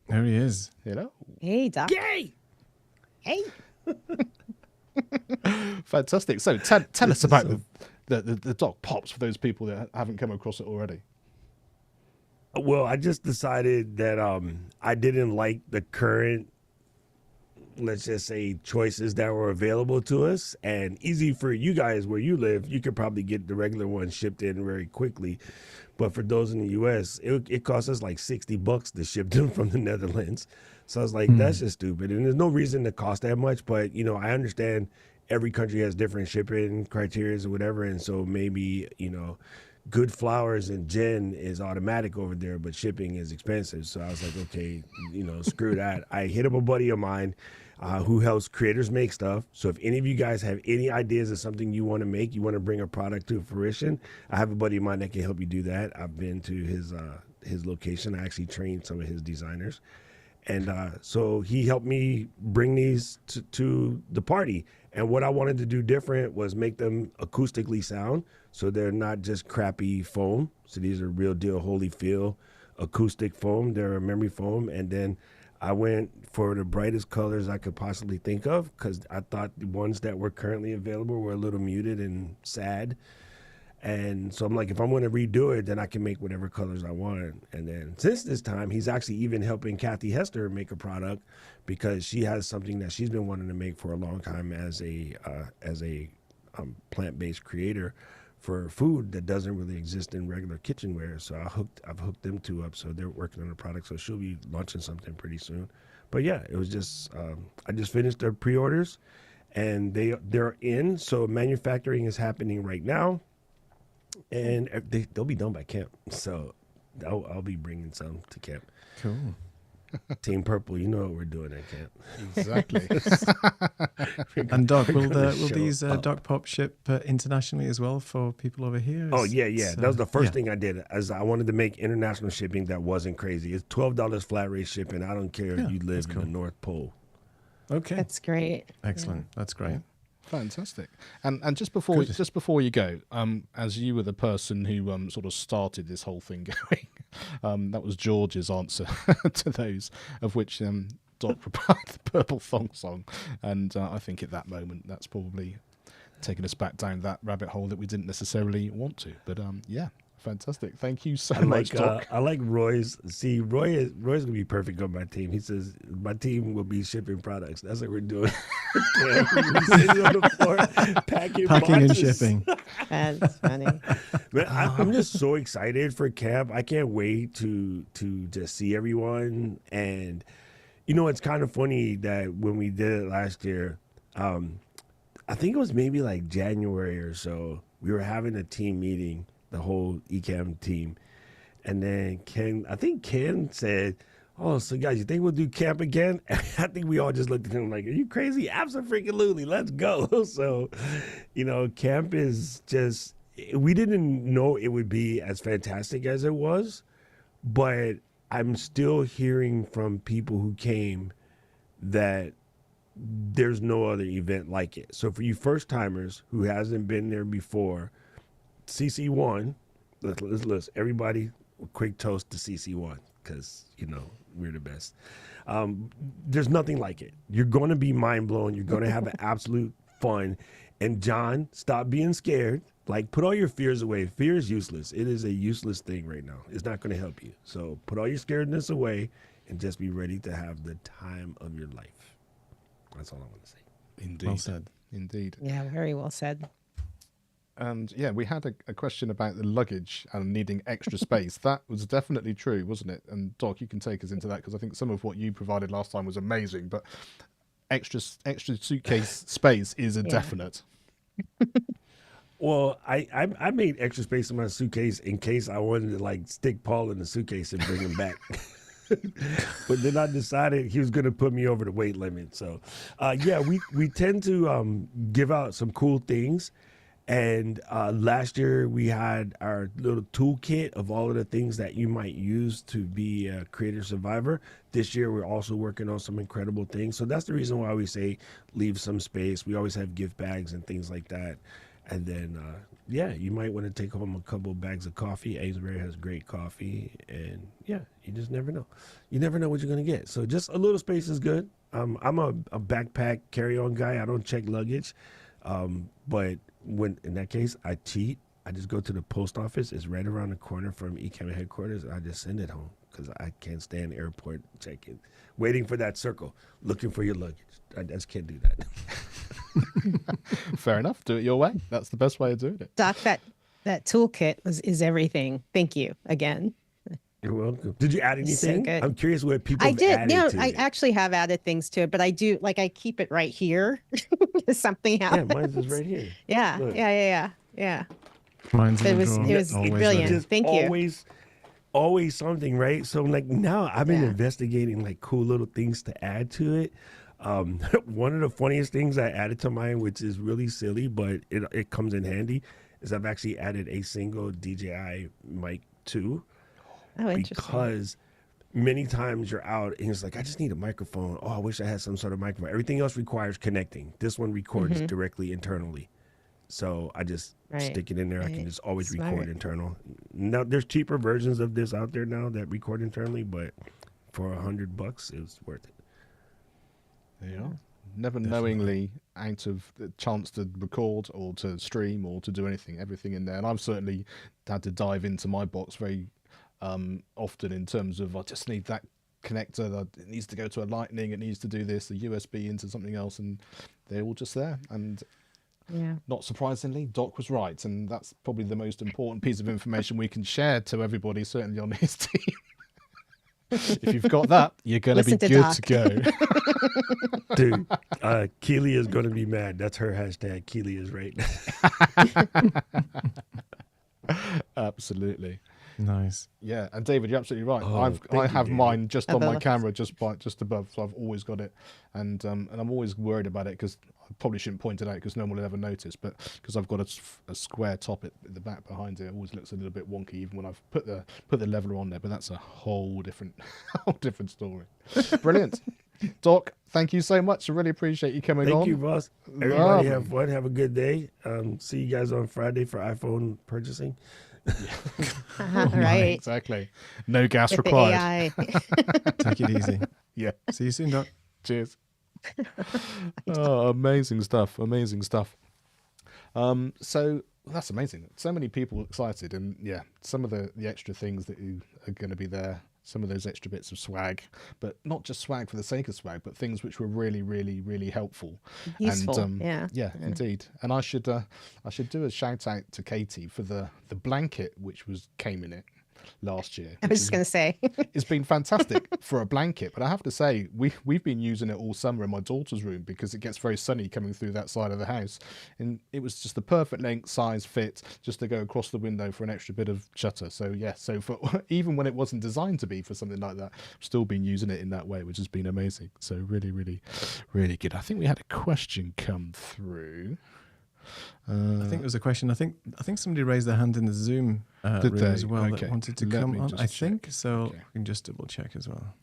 There he is. Hello. Hey, Doc. Yay! Hey. Fantastic. So tell us about the Doc Pops for those people that haven't come across it already. Well, I just decided that I didn't like the current, let's just say, choices that were available to us. And easy for you guys where you live, you could probably get the regular one shipped in very quickly. But for those in the U.S., it costs us like $60 to ship them from the Netherlands. So I was like, that's just stupid. And there's no reason to cost that much. But, you know, I understand every country has different shipping criteria or whatever. And so maybe, you know, good flowers and gin is automatic over there, but shipping is expensive. So I was like, okay, you know, screw that. I hit up a buddy of mine who helps creators make stuff. So if any of you guys have any ideas of something you want to make, you want to bring a product to fruition, I have a buddy of mine that can help you do that. I've been to his location. I actually trained some of his designers. And so he helped me bring these to the party. And what I wanted to do different was make them acoustically sound. So they're not just crappy foam. So these are real deal Holyfield acoustic foam. They're a memory foam. And then I went for the brightest colors I could possibly think of, because I thought the ones that were currently available were a little muted and sad. And so I'm like, if I'm going to redo it, then I can make whatever colors I want. And then since this time, he's actually even helping Kathy Hester make a product because she has something that she's been wanting to make for a long time as a plant-based creator for food that doesn't really exist in regular kitchenware. So I've hooked them two up. So they're working on a product. So she'll be launching something pretty soon. But yeah, it was just I just finished their pre-orders, and they're in. So manufacturing is happening right now. And they'll be done by camp, so I'll be bringing some to camp. Cool. Team Purple, you know what we're doing at camp. Exactly. And Doc, will Show these up. Doc Pop ship internationally as well for people over here? Oh Is- yeah. it's, That was the first yeah. thing I did. As I wanted to make international shipping that wasn't crazy. It's $12 flat rate shipping. I don't care Yeah, if you live that's in cool. the North Pole. Okay. That's great. Excellent. That's great. Fantastic. And just before you go, as you were the person who sort of started this whole thing going, that was George's answer to those, of which Doc provided the Purple Thong song, and I think at that moment that's probably taken us back down that rabbit hole that we didn't necessarily want to. But yeah, fantastic. Thank you so much, Doc. I like Roy's. See, Roy's gonna be perfect on my team. He says my team will be shipping products. That's what we're doing. He's sitting on the floor, packing Packing and boxes. shipping. That's funny. Man, I'm just so excited for camp. I can't wait to just see everyone. And you know, it's kind of funny that when we did it last year, I think it was maybe like January or so, we were having a team meeting, the whole Ecamm team. And then Ken said, "Oh, so guys, you think we'll do camp again?" And I think we all just looked at him like, "Are you crazy? Absolutely, let's go." So, you know, camp is just, we didn't know it would be as fantastic as it was, but I'm still hearing from people who came that there's no other event like it. So for you first timers who hasn't been there before, CC1, let's everybody a quick toast to CC1 because, you know, we're the best. There's nothing like it. You're going to be mind blown. You're going to have an absolute fun. And John, stop being scared. Like, put all your fears away. Fear is useless. It is a useless thing right now. It's not going to help you. So put all your scaredness away and just be ready to have the time of your life. That's all I want to say. Indeed. Well said. Indeed. Yeah, very well said. And yeah, we had a question about the luggage and needing extra space. That was definitely true, wasn't it? And Doc, you can take us into that because I think some of what you provided last time was amazing. But extra suitcase space is a definite. Well, I made extra space in my suitcase in case I wanted to like stick Paul in the suitcase and bring him back. But then I decided he was going to put me over the weight limit. So, yeah, we tend to give out some cool things. And last year we had our little toolkit of all of the things that you might use to be a creator survivor. This year we're also working on some incredible things. So that's the reason why we say leave some space. We always have gift bags and things like that. And then, yeah, you might want to take home a couple of bags of coffee. Amesbury has great coffee. And, yeah, you just never know. You never know what you're going to get. So just a little space is good. I'm a backpack carry-on guy. I don't check luggage. But when in that case, I cheat. I just go to the post office. It's right around the corner from Ecamm headquarters. I just send it home because I can't stand airport check-in. Waiting for that circle, looking for your luggage. I just can't do that. Fair enough. Do it your way. That's the best way of doing it. Doc, that toolkit is everything. Thank you again. You're welcome. Did you add So anything? good. I'm curious what people I have did. added No, to I it. actually have added things to it, but I do I keep it right here. If something Yeah, happens. mine's just right here. Yeah, Look. yeah. Mine's in It the was drawer, always brilliant. ready. Just Thank you. always something, right? So like now I've been Yeah. investigating like cool little things to add to it. One of the funniest things I added to mine, which is really silly, but it comes in handy, is I've actually added a single DJI mic too. Oh, interesting. Because many times you're out and it's like, I just need a microphone. Oh, I wish I had some sort of microphone. Everything else requires connecting. This one records directly internally. So I just Right, stick it in there. I can right. just always Smart. record internal. Now there's cheaper versions of this out there now that record internally, but for $100, it was worth it. There you are. Never knowingly out of the chance to record or to stream or to do anything. Everything in there, and I've certainly had to dive into my box very often in terms of I just need that connector, that it needs to go to a lightning, it needs to do this, a USB into something else, and they're all just there. And Yeah. not surprisingly, Doc was right, and that's probably the most important piece of information we can share to everybody, certainly on his team. If you've got that, you're going to be Listen to good Doc. to go. Dude, Keely is going to be mad. That's her hashtag. Keely is right. Absolutely. Nice. Yeah, and David, you're absolutely right. Oh, I thank you, have David. mine just on my Above. camera, just above, so I've always got it, and I'm always worried about it because I probably shouldn't point it out because no one will ever notice, but because I've got a square top at the back behind it, it always looks a little bit wonky even when I've put the leveler on there. But that's a whole different story. Brilliant, Doc. Thank you so much. I really appreciate you coming on. Thank you, boss. Everybody Lovely. have fun. Have a good day. See you guys on Friday for iPhone purchasing. Right. Exactly. No gas With the required. AI. Take it easy. Yeah. See you soon, Doc. Cheers. Oh, amazing stuff. Amazing stuff. So that's amazing. So many people excited, and yeah, some of the extra things that are going to be there, some of those extra bits of swag, but not just swag for the sake of swag, but things which were really, really, really helpful. Useful. And, Yeah. yeah, indeed. And I should do a shout out to Katie for the blanket which came in it last year. I which was is just going to say. It's been fantastic for a blanket, but I have to say we've been using it all summer in my daughter's room because it gets very sunny coming through that side of the house, and it was just the perfect length, size, fit, just to go across the window for an extra bit of shutter. So yeah, so for even when it wasn't designed to be for something like that, I've still been using it in that way, which has been amazing. So really, really, really good. I think we had a question come through. I think there was a question. I think somebody raised their hand in the Zoom Did room they? as well Okay. that wanted to Let come me on. just I check. think so. Okay. We can just double check as well.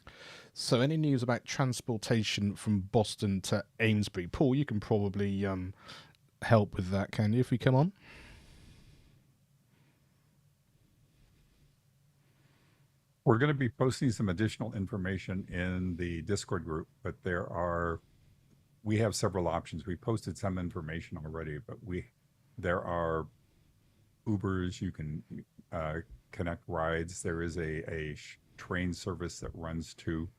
So any news about transportation from Boston to Amesbury? Paul, you can probably help with that, can you, if we come on? We're going to be posting some additional information in the Discord group, but we have several options. We posted some information already, but there are Ubers. You can connect rides. There is a train service that runs to,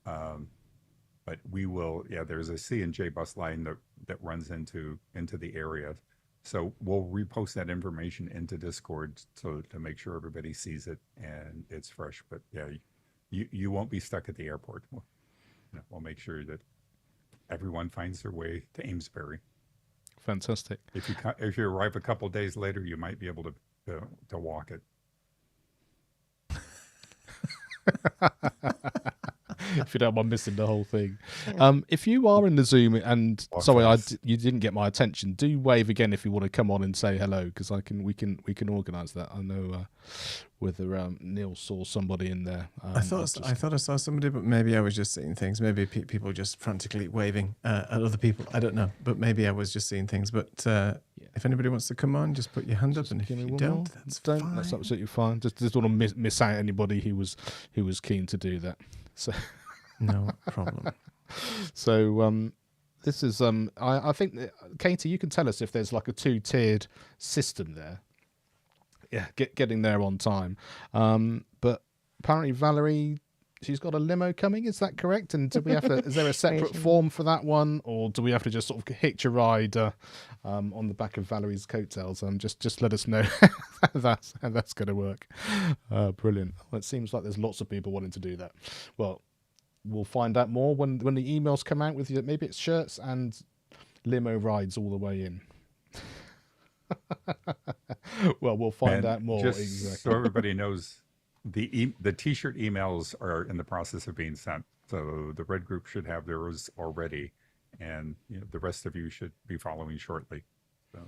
but there's a C&J bus line that runs into the area. So we'll repost that information into Discord to make sure everybody sees it and it's fresh. But yeah, you won't be stuck at the airport. We'll make sure that everyone finds their way to Amesbury. Fantastic. If you arrive a couple days later, you might be able to walk it. If you don't mind missing the whole thing. If you are in the Zoom and Walk sorry, fast. you didn't get my attention, do wave again if you want to come on and say hello, because we can organise that. I know whether Neil saw somebody in there. I thought I saw somebody, but maybe I was just seeing things. Maybe people just frantically waving at other people. I don't know, but maybe I was just seeing things. But if anybody wants to come on, just put your hand up, and if give me you one don't, more. that's fine. That's absolutely fine. Just don't want to miss out anybody who was keen to do that. So. No problem. So this is I think that, Katie, you can tell us if there's like a 2-tiered system there. Yeah, getting there on time. But apparently Valerie, she's got a limo coming. Is that correct? And do we have to? Is there a separate form for that one, or do we have to just sort of hitch a ride on the back of Valerie's coattails? Just let us know how that's going to work. Brilliant. Well, it seems like there's lots of people wanting to do that. Well, we'll find out more when the emails come out with you. Maybe it's shirts and limo rides all the way in. Well, we'll find out more. Just Exactly. so everybody knows, the T-shirt emails are in the process of being sent. So the Red Group should have theirs already, and the rest of you should be following shortly. So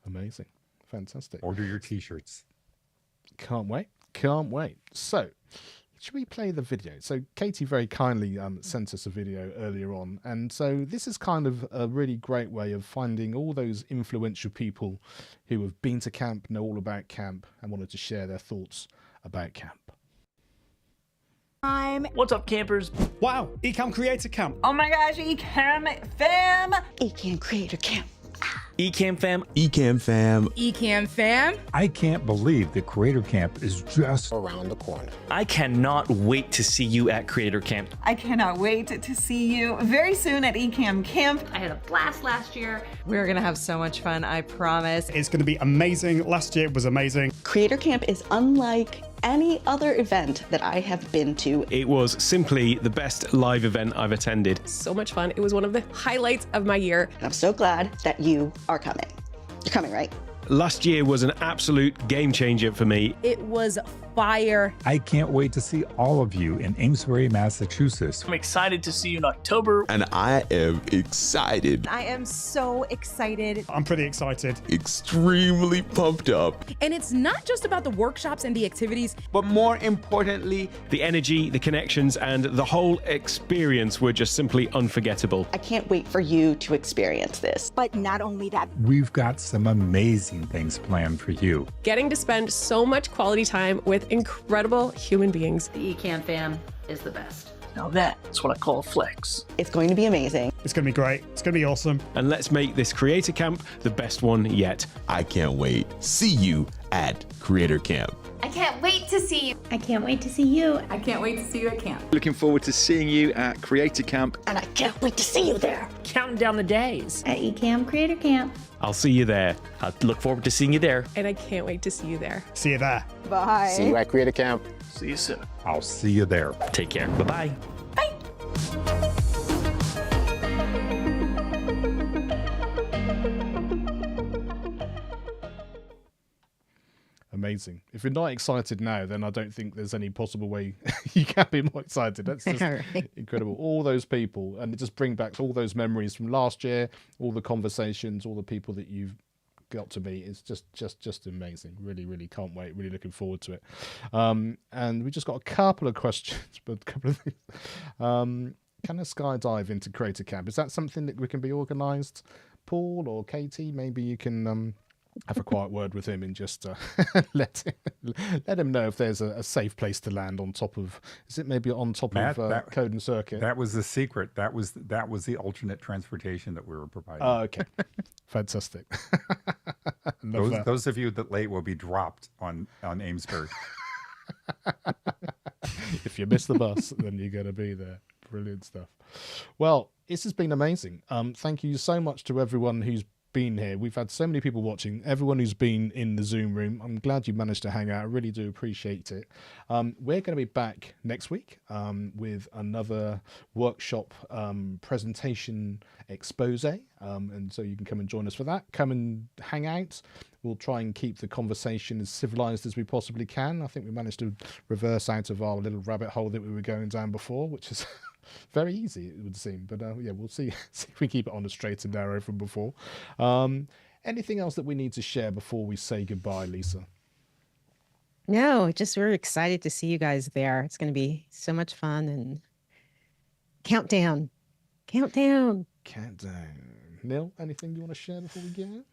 Amazing. Fantastic. order your T-shirts. Can't wait. So, should we play the video? So Katie very kindly sent us a video earlier on, and so this is kind of a really great way of finding all those influential people who have been to camp, know all about camp, and wanted to share their thoughts about camp. What's up, campers? Wow, Ecamm Creator Camp. Oh my gosh, Ecamm fam! Ecamm Creator Camp. Ecamm fam. Ecamm fam. Ecamm fam. I can't believe the Creator Camp is just Around the corner. I cannot wait to see you at Creator Camp. I cannot wait to see you very soon at Ecamm Camp. I had a blast last year. We're gonna have so much fun, I promise. It's going to be amazing. Last year was amazing. Creator Camp is unlike any other event that I have been to. It was simply the best live event I've attended. So much fun. It was one of the highlights of my year. And I'm so glad that you are coming. You're coming, right? Last year was an absolute game changer for me. It was fire. I can't wait to see all of you in Amesbury, Massachusetts. I'm excited to see you in October. And I am excited. I am so excited. I'm pretty excited. Extremely pumped up. And it's not just about the workshops and the activities, but more importantly, the energy, the connections, and the whole experience were just simply unforgettable. I can't wait for you to experience this. But not only that, We've got some amazing things planned for you. Getting to spend so much quality time with incredible human beings. the Ecamm fam is the best. Now that's what I call a flex. It's going to be amazing. It's going to be great. It's going to be awesome. And let's make this Creator Camp the best one yet. I can't wait. See you at Creator Camp. I can't wait to see you. I can't wait to see you. I can't wait to see you at camp. looking forward to seeing you at Creator Camp. And I can't wait to see you there. Counting down the days. At Ecamm Creator Camp. I'll see you there. I look forward to seeing you there. And I can't wait to see you there. See you there. Bye. See you at Creator Camp. See you soon. I'll see you there. Take care. Bye-bye. Amazing. If you're not excited now, then I don't think there's any possible way you can be more excited. That's just Right. incredible. All those people, and it just bring back all those memories from last year, all the conversations, all the people that you've got to meet. It's just amazing. Really, really can't wait. Really looking forward to it. And we just got a couple of questions, but a couple of things. Can a skydive into Creator Camp? Is that something that we can be organised? Paul or Katie, maybe you can have a quiet word with him and just let him know if there's a safe place to land on top of. Is it maybe on top Matt, of Code and Circuit? That was the secret. That was the alternate transportation that we were providing. Oh, okay, fantastic. Those of you that late will be dropped on Amesbury. If you miss the bus, then you're going to be there. Brilliant stuff. Well, this has been amazing. Thank you so much to everyone who's been here. We've had so many people watching, everyone who's been in the Zoom room. I'm glad you managed to hang out. I really do appreciate it. We're going to be back next week with another workshop presentation expose, and so you can come and join us for that. Come and hang out. We'll try and keep the conversation as civilized as we possibly can. I think we managed to reverse out of our little rabbit hole that we were going down before, which is very easy, it would seem. But yeah, we'll see if we keep it on the straight and narrow from before. Anything else that we need to share before we say goodbye, Lisa? No, just we're excited to see you guys there. It's going to be so much fun. And countdown. Neil, anything you want to share before we go?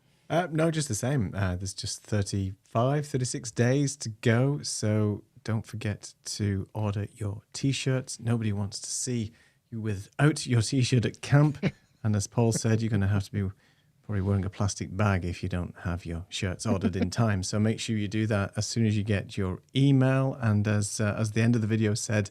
No, just the same. There's just 36 days to go. So don't forget to order your T-shirts. Nobody wants to see you without your T-shirt at camp. And as Paul said, you're going to have to be probably wearing a plastic bag if you don't have your shirts ordered in time. So make sure you do that as soon as you get your email. And as the end of the video said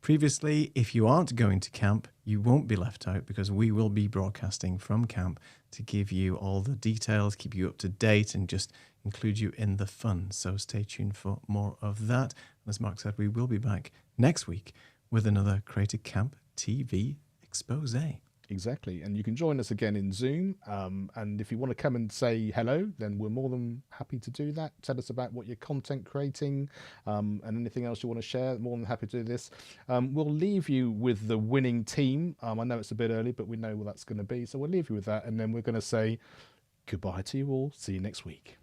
previously, if you aren't going to camp, you won't be left out because we will be broadcasting from camp to give you all the details, keep you up to date, and just include you in the fun. So stay tuned for more of that. And as Mark said, we will be back next week with another Creative Camp TV expose. Exactly. And you can join us again in Zoom. And if you want to come and say hello, then we're more than happy to do that. Tell us about what you're content creating and anything else you want to share. More than happy to do this. We'll leave you with the winning team. I know it's a bit early, but we know what that's going to be. So we'll leave you with that. And then we're going to say goodbye to you all. See you next week.